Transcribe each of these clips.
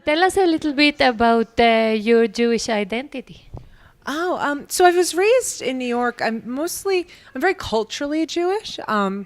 tell us a little bit about your Jewish identity. So I was raised in New York. I'm very culturally Jewish. And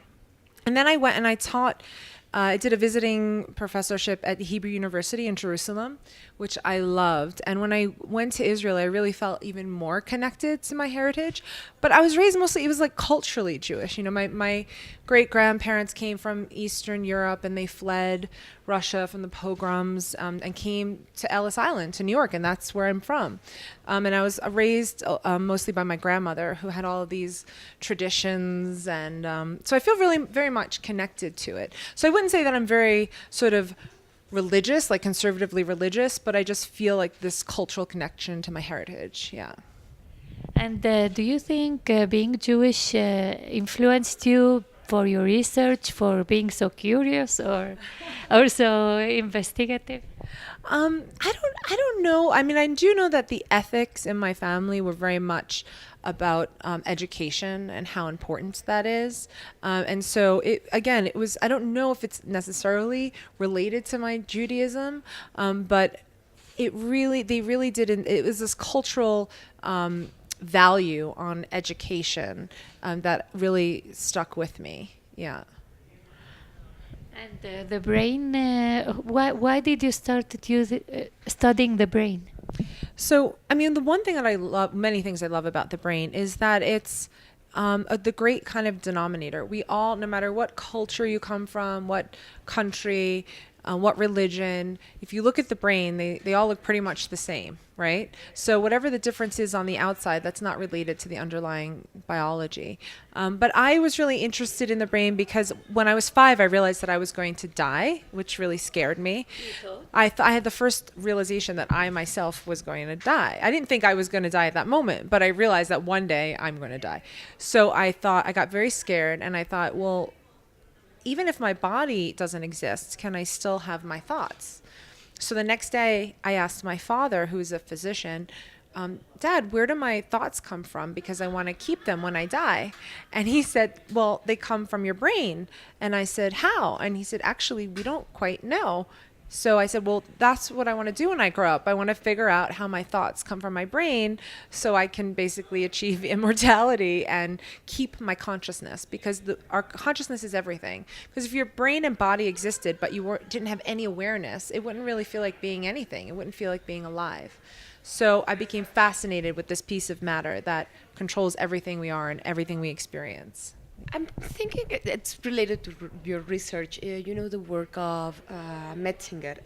then I went and I taught, I did a visiting professorship at the Hebrew University in Jerusalem, which I loved. And when I went to Israel, I really felt even more connected to my heritage. But I was raised mostly, it was like culturally Jewish. You know, my great-grandparents came from Eastern Europe and they fled Russia from the pogroms and came to Ellis Island, to New York, and that's where I'm from. And I was raised mostly by my grandmother, who had all of these traditions, and so I feel really very much connected to it. So I wouldn't say that I'm very sort of religious, like conservatively religious, but I just feel like this cultural connection to my heritage, yeah. And do you think being Jewish influenced you for your research, for being so curious, or so investigative? I don't know. I mean, I do know that the ethics in my family were very much about education and how important that is. And so it was, I don't know if it's necessarily related to my Judaism, but they really didn't, it was this cultural value on education that really stuck with me. Yeah. And the brain, why did you start studying the brain? So, I mean, the one thing that I love, many things I love about the brain is that it's the great kind of denominator. We all, no matter what culture you come from, what country, what religion, if you look at the brain, they all look pretty much the same, right? So whatever the difference is on the outside, that's not related to the underlying biology. But I was really interested in the brain because when I was 5, I realized that I was going to die, which really scared me. I had the first realization that I myself was going to die. I didn't think I was going to die at that moment, but I realized that one day I'm going to die. So I got very scared, and I thought, well, even if my body doesn't exist, can I still have my thoughts? So the next day I asked my father, who's a physician, Dad, where do my thoughts come from? Because I want to keep them when I die. And he said, well, they come from your brain. And I said, how? And he said, actually, we don't quite know. So I said, well, that's what I want to do when I grow up. I want to figure out how my thoughts come from my brain so I can basically achieve immortality and keep my consciousness, because our consciousness is everything. Because if your brain and body existed but you didn't have any awareness, it wouldn't really feel like being anything. It wouldn't feel like being alive. So I became fascinated with this piece of matter that controls everything we are and everything we experience. I'm thinking it's related to your research. You know the work of Metzinger,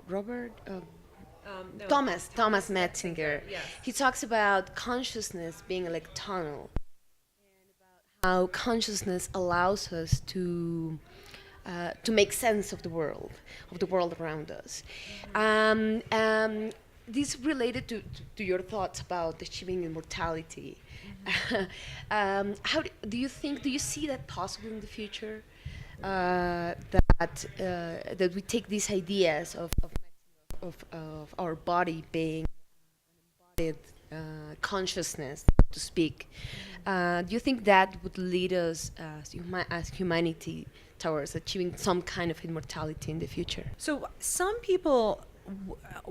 Robert No. Thomas Metzinger. Yes. He talks about consciousness being like a tunnel, and about how consciousness allows us to make sense of the world around us. This related to your thoughts about achieving immortality. How do you see that possible in the future? That we take these ideas of our body being an embodied consciousness, to speak. Do you think that would lead us as humanity towards achieving some kind of immortality in the future? So some people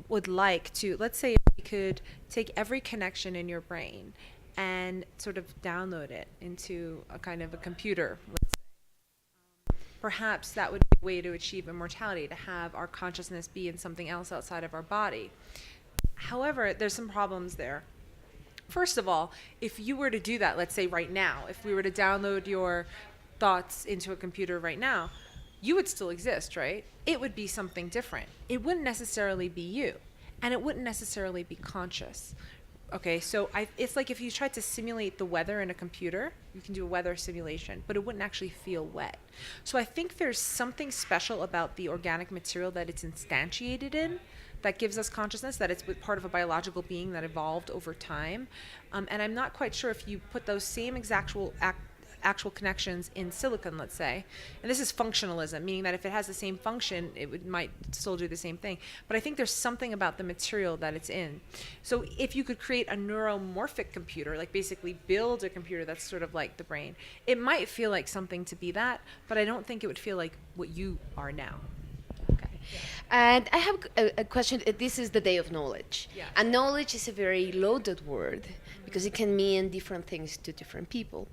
would like to, let's say we could take every connection in your brain and sort of download it into a kind of a computer, let's say. Perhaps that would be a way to achieve immortality, to have our consciousness be in something else outside of our body. However, there's some problems there. First of all, if you were to do that, let's say right now, if we were to download your thoughts into a computer right now, you would still exist, right? It would be something different. It wouldn't necessarily be you, and it wouldn't necessarily be conscious. Okay, so it's like if you tried to simulate the weather in a computer, you can do a weather simulation, but it wouldn't actually feel wet. So I think there's something special about the organic material that it's instantiated in that gives us consciousness, that it's part of a biological being that evolved over time. And I'm not quite sure if you put those same actual connections in silicon, let's say, and this is functionalism, meaning that if it has the same function, might still do the same thing. But I think there's something about the material that it's in. So if you could create a neuromorphic computer, like basically build a computer that's sort of like the brain, it might feel like something to be that, but I don't think it would feel like what you are now. Okay. And I have a question. This is the day of knowledge. Yes. And knowledge is a very loaded word because it can mean different things to different people.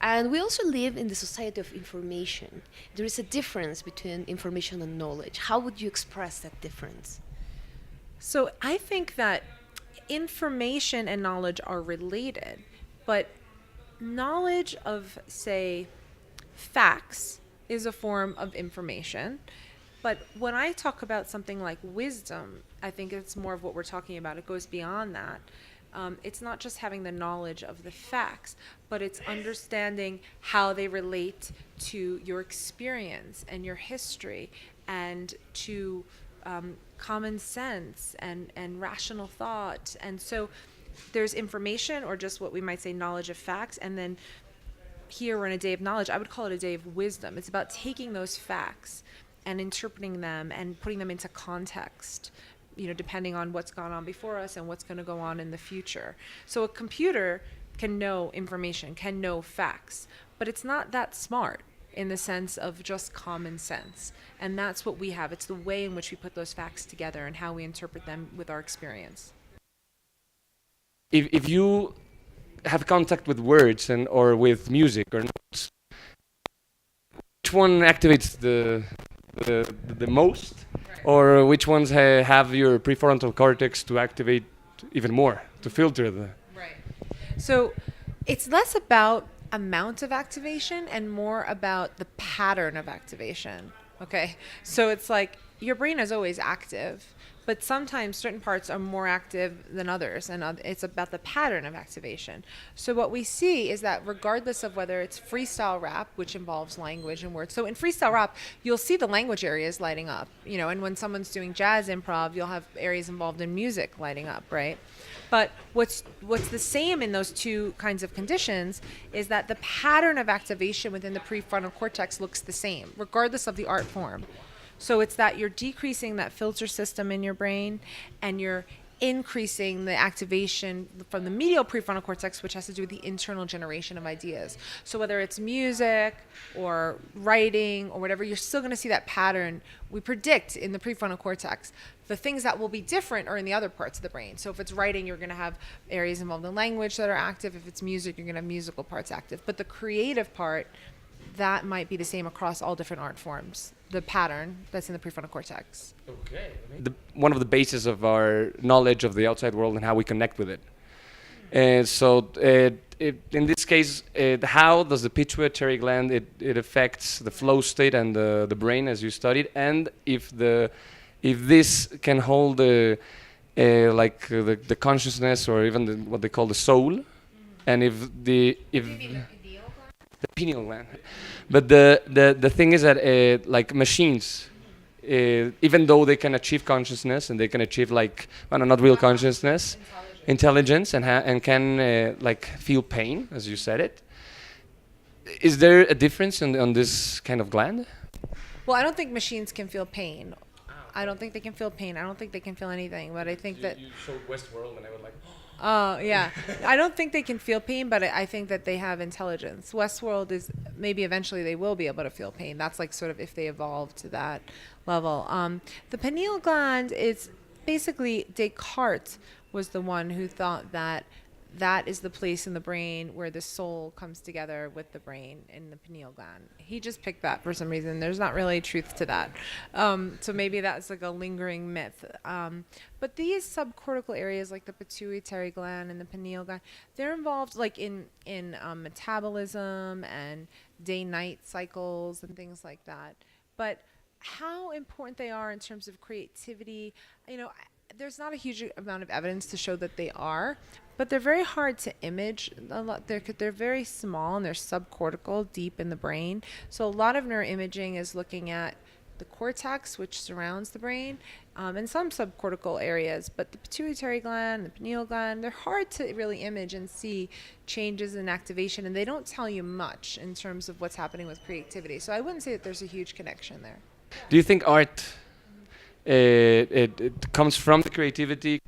And we also live in the society of information. There is a difference between information and knowledge. How would you express that difference? So I think that information and knowledge are related, but knowledge of, say, facts is a form of information. But when I talk about something like wisdom, I think it's more of what we're talking about. It goes beyond that. It's not just having the knowledge of the facts, but it's understanding how they relate to your experience and your history and to common sense and rational thought. And so there's information, or just what we might say knowledge of facts, and then here we're in a day of knowledge. I would call it a day of wisdom. It's about taking those facts and interpreting them and putting them into context, depending on what's gone on before us and what's going to go on in the future. So a computer can know information, can know facts, but it's not that smart in the sense of just common sense. And that's what we have. It's the way in which we put those facts together and how we interpret them with our experience. If you have contact with words or with music or notes, which one activates the most? Right. Or which ones have your prefrontal cortex to activate even more, to filter the... Right. So it's less about amount of activation and more about the pattern of activation. Okay. So it's like your brain is always active, but sometimes certain parts are more active than others, and it's about the pattern of activation. So what we see is that regardless of whether it's freestyle rap, which involves language and words, so in freestyle rap, you'll see the language areas lighting up, and when someone's doing jazz improv, you'll have areas involved in music lighting up, right? But what's the same in those two kinds of conditions is that the pattern of activation within the prefrontal cortex looks the same, regardless of the art form. So it's that you're decreasing that filter system in your brain and you're increasing the activation from the medial prefrontal cortex, which has to do with the internal generation of ideas. So whether it's music or writing or whatever, you're still going to see that pattern we predict in the prefrontal cortex. The things that will be different are in the other parts of the brain. So if it's writing, you're going to have areas involved in language that are active. If it's music, you're going to have musical parts active. But the creative part, that might be the same across all different art forms. The pattern that's in the prefrontal cortex. Okay. One of the bases of our knowledge of the outside world and how we connect with it. In this case, how does the pituitary gland it affects the flow state and the brain as you studied, and if this can hold the consciousness or even what they call the soul, and if the pineal gland. But the thing is that like machines, even though they can achieve consciousness and they can achieve not real consciousness, intelligence and can feel pain, as you said it. Is there a difference on this kind of gland? Well, I don't think machines can feel pain. I don't think they can feel pain. I don't think they can feel anything. But I think that... You showed Westworld and I was like... Oh, yeah. I don't think they can feel pain, but I think that they have intelligence. Westworld is... Maybe eventually they will be able to feel pain. That's sort of if they evolve to that level. The pineal gland is... Basically, Descartes was the one who thought that is the place in the brain where the soul comes together with the brain in the pineal gland. He just picked that for some reason. There's not really truth to that. So maybe that's a lingering myth. But these subcortical areas like the pituitary gland and the pineal gland, they're involved in metabolism and day-night cycles and things like that. But how important they are in terms of creativity, there's not a huge amount of evidence to show that they are, but they're very hard to image. They're very small and they're subcortical, deep in the brain. So a lot of neuroimaging is looking at the cortex, which surrounds the brain, and some subcortical areas. But the pituitary gland, the pineal gland, they're hard to really image and see changes in activation, and they don't tell you much in terms of what's happening with creativity. So I wouldn't say that there's a huge connection there. Do you think art it comes from the creativity.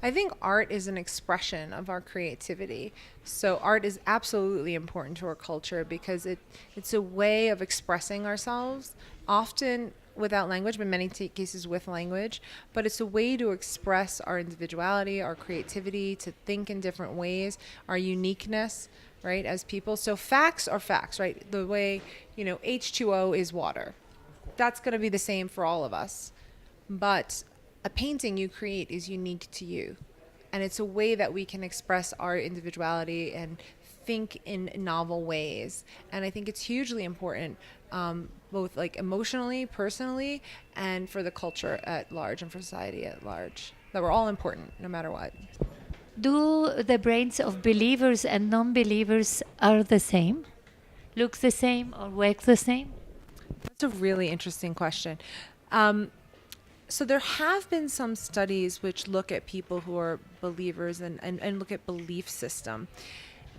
I think art is an expression of our creativity. So art is absolutely important to our culture because it's a way of expressing ourselves, often without language, but in many cases with language. But it's a way to express our individuality, our creativity, to think in different ways, our uniqueness, right, as people. So facts are facts, right? The way, H2O is water. That's going to be the same for all of us. But a painting you create is unique to you. And it's a way that we can express our individuality and think in novel ways. And I think it's hugely important, both like emotionally, personally, and for the culture at large and for society at large, that we're all important no matter what. Do the brains of believers and non-believers are the same? Look the same or work the same? That's a really interesting question. So there have been some studies which look at people who are believers and look at belief system.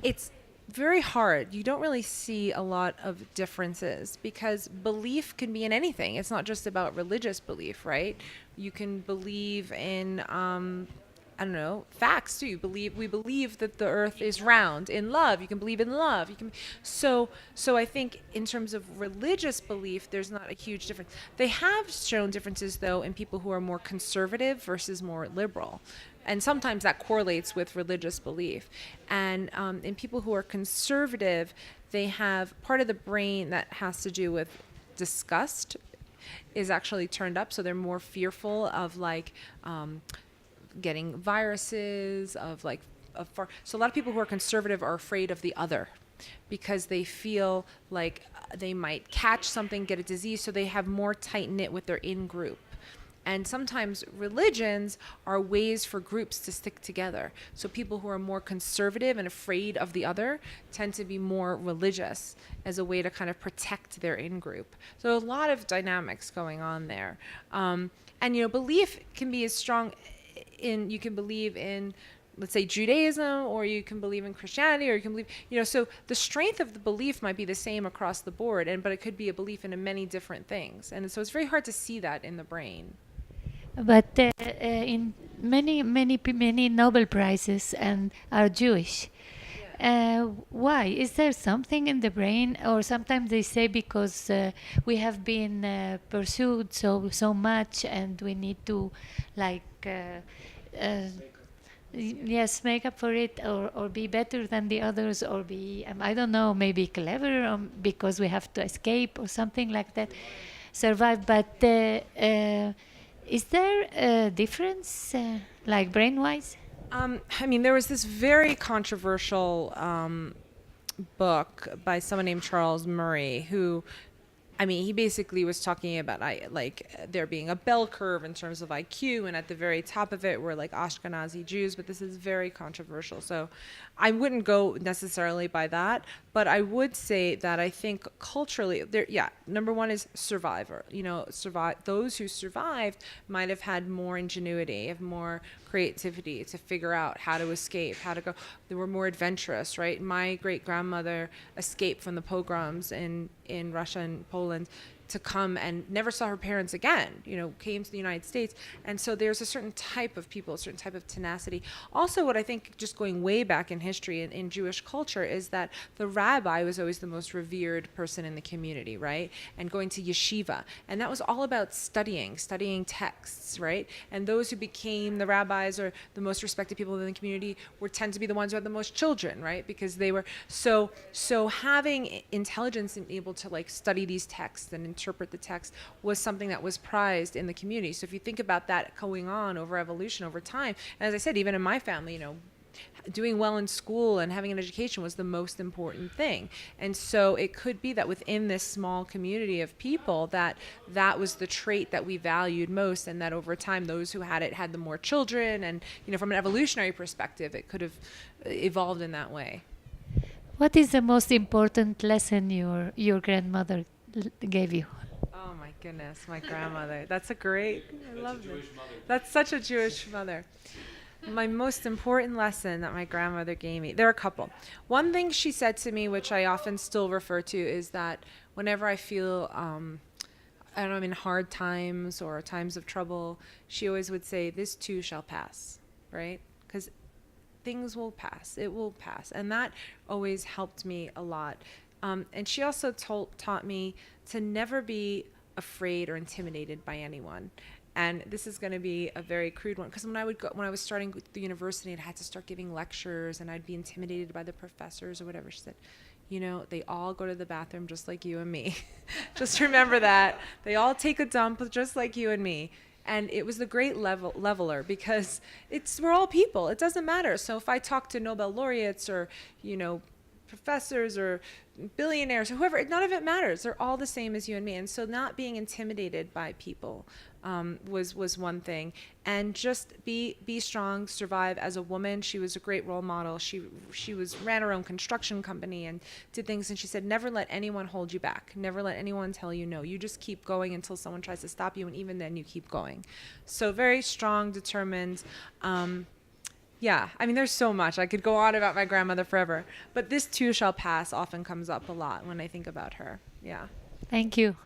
It's very hard. You don't really see a lot of differences because belief can be in anything. It's not just about religious belief, right? You can believe in facts too. We believe that the earth is round. In love, you can believe in love. So I think in terms of religious belief, there's not a huge difference. They have shown differences though in people who are more conservative versus more liberal. And sometimes that correlates with religious belief. And in people who are conservative, they have part of the brain that has to do with disgust is actually turned up. So they're more fearful of getting viruses, so a lot of people who are conservative are afraid of the other because they feel like they might catch something, get a disease, so they have more tight-knit with their in-group. And sometimes religions are ways for groups to stick together. So people who are more conservative and afraid of the other tend to be more religious as a way to kind of protect their in-group. So a lot of dynamics going on there. And belief can be as strong you can believe in, let's say, Judaism, or you can believe in Christianity, or you can believe, so the strength of the belief might be the same across the board, but it could be a belief in many different things. And so it's very hard to see that in the brain. But in many Nobel Prizes are Jewish. Why? Is there something in the brain? Or sometimes they say because we have been pursued so much and we need to make up for it, or be better than the others, or be, I don't know, maybe clever because we have to escape or something like that, survive. But is there a difference, brain-wise? There was this very controversial book by someone named Charles Murray who, he basically was talking about there being a bell curve in terms of IQ, and at the very top of it were Ashkenazi Jews, but this is very controversial. So I wouldn't go necessarily by that, but I would say that I think culturally, number one is survivor. Those who survived might have had more ingenuity, have more creativity to figure out how to escape, how to go. They were more adventurous, right? My great-grandmother escaped from the pogroms in Russia and Poland to come and never saw her parents again, came to the United States. And so there's a certain type of people, a certain type of tenacity. Also, what I think, just going way back in history in Jewish culture, is that the rabbi was always the most revered person in the community, right? And going to yeshiva. And that was all about studying texts, right? And those who became the rabbis or the most respected people in the community tend to be the ones who had the most children, right? Because they were so having intelligence and able to study these texts and interpret the text was something that was prized in the community. So if you think about that going on over evolution, over time, and as I said, even in my family, doing well in school and having an education was the most important thing. And so it could be that within this small community of people that was the trait that we valued most, and that over time those who had it had the more children, and from an evolutionary perspective it could have evolved in that way. What is the most important lesson your grandmother gave you? Oh my goodness, my grandmother. I love this. That's such a Jewish mother. My most important lesson that my grandmother gave me, there are a couple. One thing she said to me, which I often still refer to, is that whenever I feel I don't know, in hard times or times of trouble, she always would say, "This too shall pass," right? Because things will pass. It will pass. And that always helped me a lot. And she also taught me to never be afraid or intimidated by anyone. And this is going to be a very crude one, because when I was starting the university and I had to start giving lectures and I'd be intimidated by the professors or whatever, she said, you know, they all go to the bathroom just like you and me. Just remember that. They all take a dump just like you and me. And it was the great leveler, because we're all people. It doesn't matter. So if I talk to Nobel laureates or, you know, professors or billionaires or whoever, none of it matters. They're all the same as you and me. And so not being intimidated by people was one thing. And just be strong, survive as a woman. She was a great role model. She ran her own construction company and did things. And she said, never let anyone hold you back. Never let anyone tell you no. You just keep going until someone tries to stop you. And even then you keep going. So very strong, determined. Yeah, I mean, there's so much. I could go on about my grandmother forever. But this too shall pass often comes up a lot when I think about her. Yeah. Thank you.